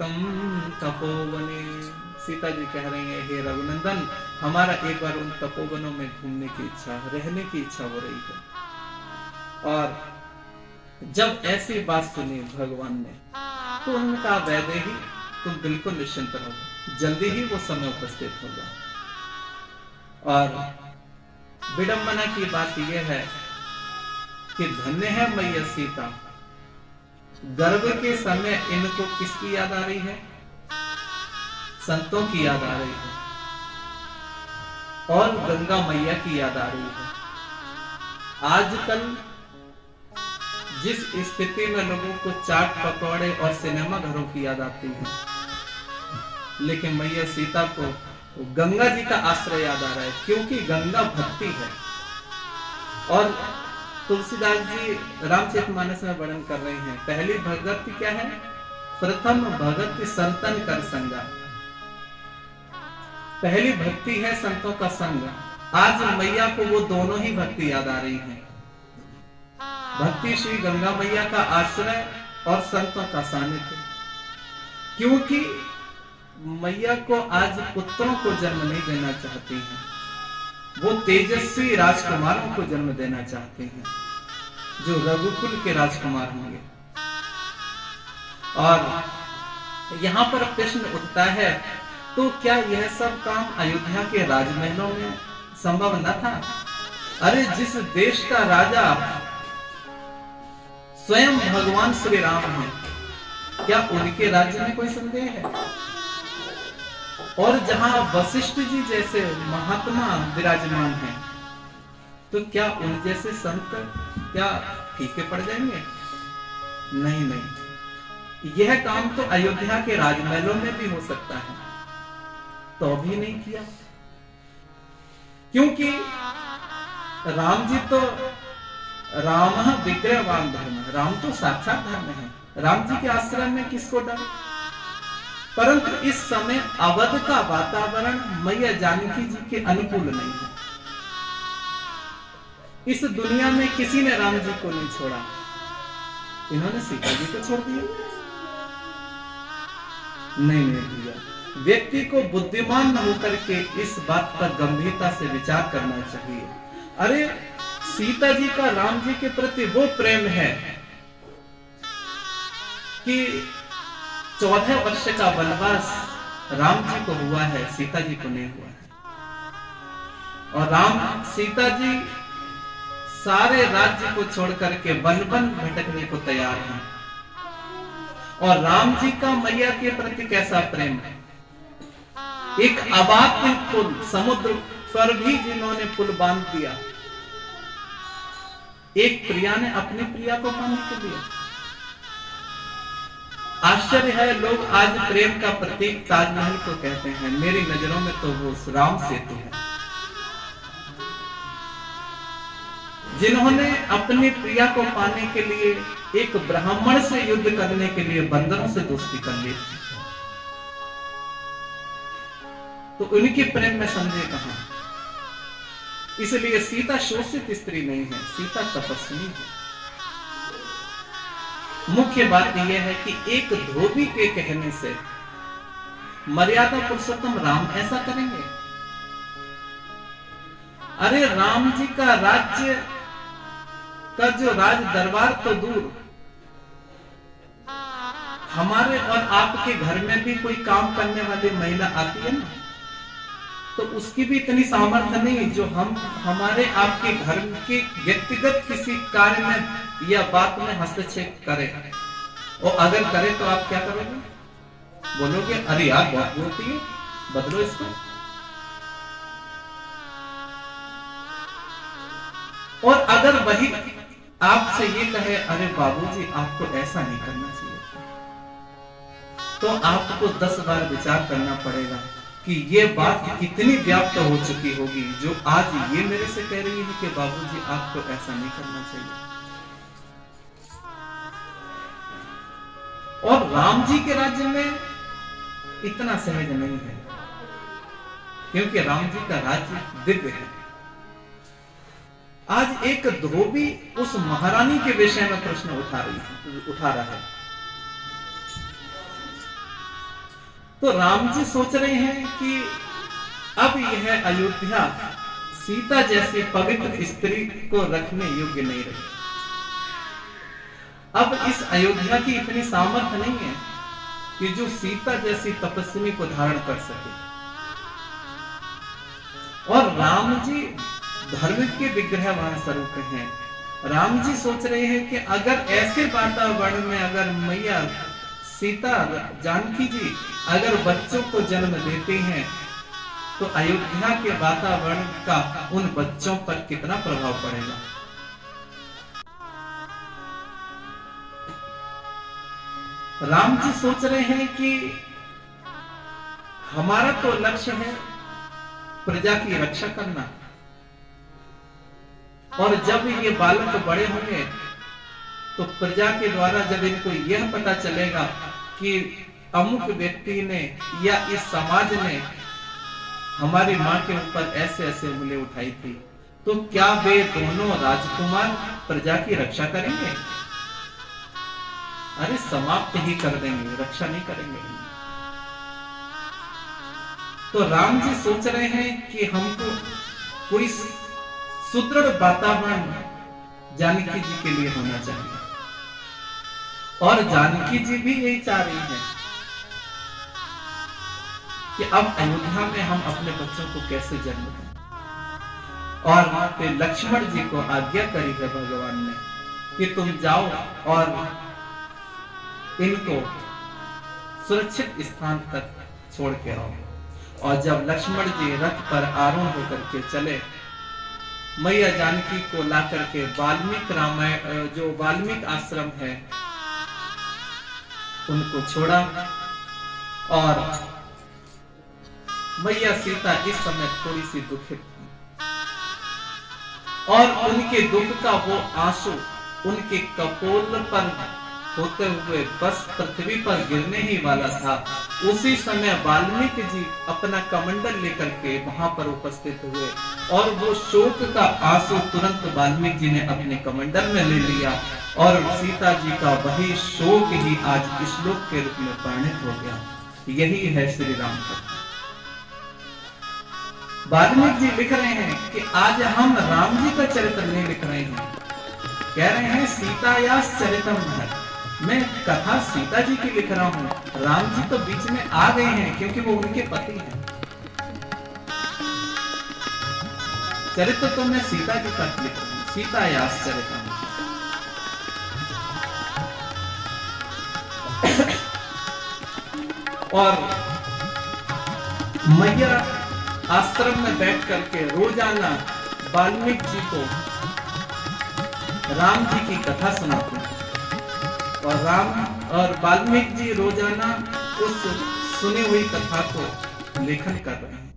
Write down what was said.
तम तपोवने। सीता जी कह रही हैं, हे रघुनंदन, हमारा एक बार उन तपोवनों में घूमने की इच्छा, रहने की इच्छा हो रही है। और जब ऐसी बात सुनी भगवान ने, तो उन्होंने कहा, वैदेही तुम बिल्कुल निश्चिंत रहो, जल्दी ही वो समय उपस्थित होगा। और विडंबना की बात यह है कि धन्य है मैया सीता, गर्भ के समय इनको किसकी याद आ रही है? संतों की याद आ रही है और गंगा मैया की याद आ रही है। आजकल जिस स्थिति में लोगों को चाट पकौड़े और सिनेमा घरों की याद आती है, लेकिन मैया सीता को गंगा जी का आश्रय याद आ रहा है, क्योंकि गंगा भक्ति है। और तुलसीदास जी रामचरितमानस में वर्णन कर रहे हैं, पहली भगत क्या है? प्रथम भगत संतन कर संगा। पहली भक्ति है संतों का संग। आज मैया को वो दोनों ही भक्ति याद आ रही है, भक्ति श्री गंगा मैया का आश्रय और संतों का सानिध्य। क्योंकि मैया को आज पुत्रों को जन्म नहीं देना चाहती हैं, वो तेजस्वी राजकुमारों को जन्म देना चाहते हैं, जो रघुकुल के राजकुमार होंगे। और यहां पर प्रश्न उठता है, तो क्या यह सब काम अयोध्या के राजमहलों में संभव न था? अरे जिस देश का राजा स्वयं भगवान श्री राम है, क्या उनके राज्य में कोई संदेह है? और जहां वशिष्ठ जी जैसे महात्मा विराजमान हैं, तो क्या उन जैसे संत क्या फीके पड़ जाएंगे? नहीं नहीं, यह काम तो अयोध्या के राजमहलों में भी हो सकता है, तो भी नहीं किया। क्योंकि राम जी तो राम विग्रहवान धर्म, राम तो साक्षात धर्म है, राम जी के आश्रम में किसको डर? परंतु इस समय अवध का वातावरण मैया जानकी जी के अनुकूल नहीं है। इस दुनिया में किसी ने राम जी को नहीं छोड़ा, इन्होंने सीता जी को छोड़ दिया। नहीं भैया, व्यक्ति को बुद्धिमान होकर के इस बात पर गंभीरता से विचार करना चाहिए। अरे सीता जी का राम जी के प्रति वो प्रेम है कि 14 वर्ष का वनवास राम जी को हुआ है, सीता जी को नहीं हुआ है। और राम सीता जी सारे राज्य को छोड़ करके वन वन भटकने को तैयार हैं। और राम जी का मैया के प्रति कैसा प्रेम है! एक आबाद पुल, समुद्र पर भी जिन्होंने पुल बांध दिया, एक प्रिया ने अपनी प्रिया को पाने के लिए। आश्चर्य है, लोग आज प्रेम का प्रतीक ताजमहल को कहते हैं, मेरी नजरों में तो वो राम सेतु है, जिन्होंने अपनी प्रिया को पाने के लिए एक ब्राह्मण से युद्ध करने के लिए बंदरों से दोस्ती कर ली। तो उनके प्रेम में संदेह कहां? इसलिए सीता शोषित स्त्री नहीं है, सीता तपस्वी है। मुख्य बात यह है कि एक धोबी के कहने से मर्यादा पुरुषोत्तम राम ऐसा करेंगे? अरे राम जी का राज्य का जो राज दरबार तो दूर, हमारे और आपके घर में भी कोई काम करने वाली महिला आती है ना, तो उसकी भी इतनी सामर्थ्य नहीं जो हम हमारे आपके घर के व्यक्तिगत किसी कार्य में या बात में हस्तक्षेप करे। और अगर करे तो आप क्या करोगे? बोलोगे अरे यार बहुत बोलती है, बदलो इसको। और अगर वही आपसे ये कहे अरे बाबूजी आपको ऐसा नहीं करना चाहिए, तो आपको 10 बार विचार करना पड़ेगा कि ये बात कितनी व्याप्त हो चुकी होगी, जो आज ये मेरे से कह रही है कि बाबूजी आपको ऐसा नहीं करना चाहिए। और राम जी के राज्य में इतना सहज नहीं है, क्योंकि राम जी का राज्य दिव्य है। आज एक धोबी उस महारानी के विषय में प्रश्न उठा रहा है तो राम जी सोच रहे हैं कि अब यह अयोध्या सीता जैसी पवित्र स्त्री को रखने योग्य नहीं रही। अब इस अयोध्या की इतनी सामर्थ्य नहीं है कि जो सीता जैसी तपस्विनी को धारण कर सके। और राम जी धर्म के विग्रह वहां स्वरूप हैं। राम जी सोच रहे हैं कि अगर ऐसे वातावरण में अगर मैया सीता जानकी जी अगर बच्चों को जन्म देते हैं तो अयोध्या के वातावरण का उन बच्चों पर कितना प्रभाव पड़ेगा। राम जी सोच रहे हैं कि हमारा तो लक्ष्य है प्रजा की रक्षा करना, और जब ये बालक बड़े होंगे तो प्रजा के द्वारा जब इनको यह पता चलेगा कि अमुक व्यक्ति ने या इस समाज ने हमारी मां के ऊपर ऐसे ऐसे उंगली उठाई थी, तो क्या वे दोनों राजकुमार प्रजा की रक्षा करेंगे? अरे समाप्त ही कर देंगे, रक्षा नहीं करेंगे। तो राम जी सोच रहे हैं कि हमको कोई सुदृढ़ वातावरण जानकी जी के लिए होना चाहिए, और जानकी जी भी यही चाह रही है कि अब अयोध्या में हम अपने बच्चों को कैसे जन्म दें। और वहां पे लक्ष्मण जी को आज्ञा करी है भगवान ने कि तुम जाओ और इनको सुरक्षित स्थान तक छोड़ के आओ। और जब लक्ष्मण जी रथ पर आरूढ़ होकर के चले, मैया जानकी को ला करके वाल्मीकि रामायण जो वाल्मीकि आश्रम है उनको छोड़ा, और मैया सीता इस समय थोड़ी सी दुखित थी, और उनके दुख का वो आंसू उनके कपोल पर होते हुए बस पृथ्वी पर गिरने ही वाला था। उसी समय वाल्मीकि जी अपना कमंडल लेकर के वहां पर उपस्थित हुए, और वो शोक का आंसू तुरंत वाल्मीकि जी ने अपने कमंडल में ले लिया, और सीता जी का वही शोक ही आज श्लोक के रूप में परिणित हो गया। यही है श्री राम कथा। वाल्मीकि जी लिख रहे हैं कि आज हम राम जी का चरित्र नहीं लिख रहे हैं, कह रहे हैं सीतायास चरितम है। मैं कथा सीता जी की लिख रहा हूं, राम जी तो बीच में आ गए हैं क्योंकि वो उनके पति हैं। चरित्र तो मैं सीता जी का लिख रहा हूं, सीतायास चरितम। और मैया आश्रम में बैठ करके रोजाना वाल्मीकि जी को राम जी की कथा सुनाते हैं, और वाल्मीकि जी रोजाना उस सुनी हुई कथा को लेखन कर रहे हैं।